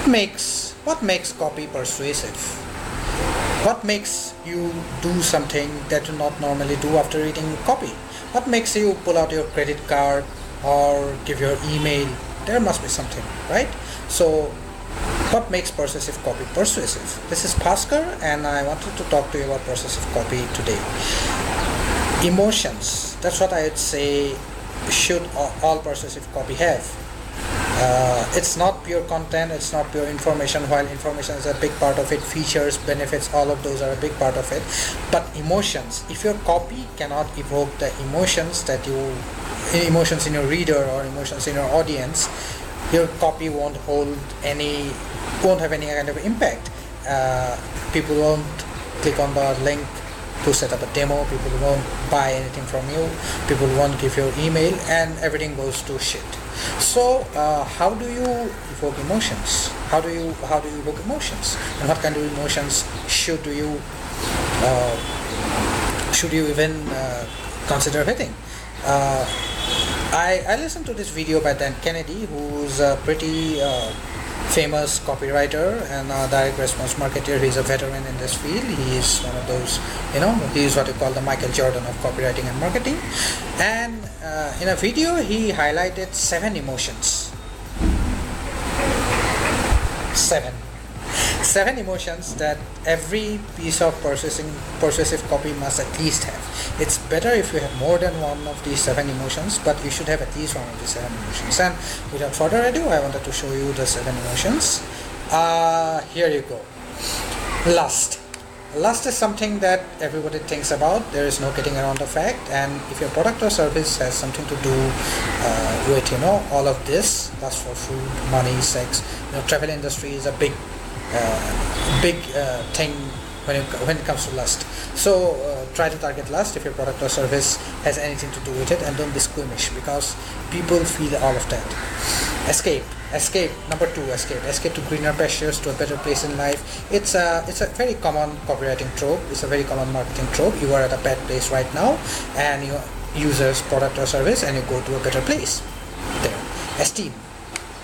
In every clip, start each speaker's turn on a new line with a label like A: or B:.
A: What makes copy persuasive? What makes you do something that you not normally do after reading copy? What makes you pull out your credit card or give your email? There must be something, right? So what makes persuasive copy persuasive? This is Bhaskar, and I wanted to talk to you about persuasive copy today. Emotions, that's what I would say should all persuasive copy have. It's not pure content, it's not pure information. While information is a big part of it, features, benefits, all of those are a big part of it. But emotions, if your copy cannot evoke the emotions emotions in your reader or emotions in your audience, your copy won't have any kind of impact. People won't click on the link to set up a demo, people won't buy anything from you, people won't give your email, and everything goes to shit. So how do you evoke emotions? How do you evoke emotions? And what kind of emotions should you even consider hitting? I listened to this video by Dan Kennedy, who's a pretty famous copywriter and a direct response marketer. He's a veteran in this field. He is one of those, he's what you call the Michael Jordan of copywriting and marketing. And in a video, he highlighted 7 emotions. 7 emotions that every piece of persuasive copy must at least have. It's better if you have more than one of these 7 emotions, but you should have at least one of these 7 emotions. And without further ado, I wanted to show you the 7 emotions. Here you go. Lust. Lust is something that everybody thinks about. There is no getting around the fact. And if your product or service has something to do with all of this, lust for food, money, sex. Travel industry is a big thing when it comes to lust. So try to target lust if your product or service has anything to do with it, and don't be squeamish, because people feel all of that. Escape. Number 2, escape to greener pastures, to a better place in life. It's a very common copywriting trope. It's a very common marketing trope. You are at a bad place right now, and you use a product or service, and you go to a better place. There.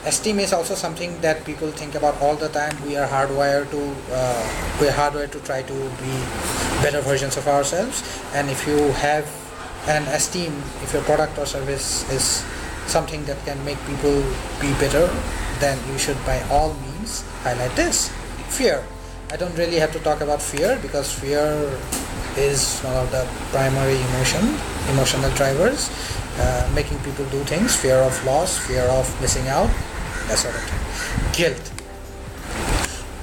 A: Esteem is also something that people think about all the time. We are hardwired to try to be better versions of ourselves. And if you have an esteem, if your product or service is something that can make people be better, then you should by all means highlight this. Fear. I don't really have to talk about fear, because fear is one of the primary emotional drivers, making people do things. Fear of loss, fear of missing out, that sort of thing. Guilt.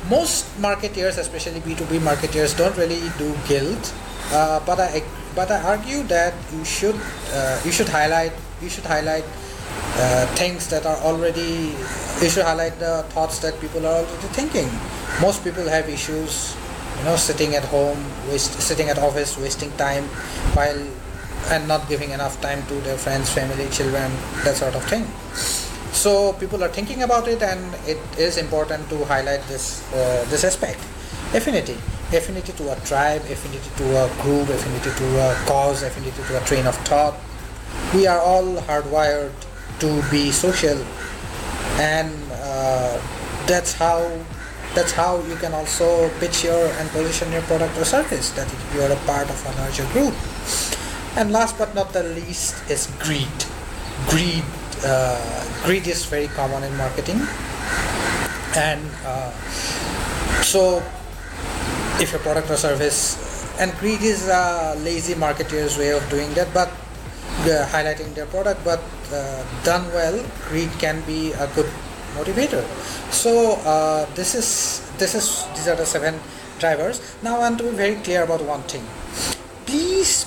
A: Most marketeers, especially B2B marketeers, don't really do guilt, but I argue that you should highlight things that are already. You should highlight the thoughts that people are already thinking. Most people have issues, sitting at home, sitting at office, wasting time and not giving enough time to their friends, family, children, that sort of thing. So people are thinking about it, and it is important to highlight this aspect. Affinity to a tribe, affinity to a group, affinity to a cause, affinity to a train of thought. We are all hardwired to be social, and that's how you can also pitch and position your product or service, that you are a part of a larger group. And last but not the least is greed. Greed is very common in marketing, and so if your product or service, and greed is a lazy marketer's way of doing that, but highlighting their product, but done well, greed can be a good motivator. So these are the 7 drivers. Now I want to be very clear about one thing. Please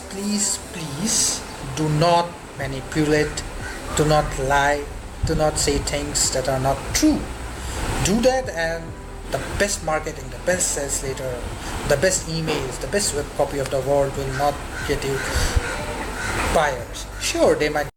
A: do not manipulate, do not lie, do not say things that are not true. Do that, and the best marketing, the best sales letter, the best emails, the best web copy of the world will not get you buyers. Sure, they might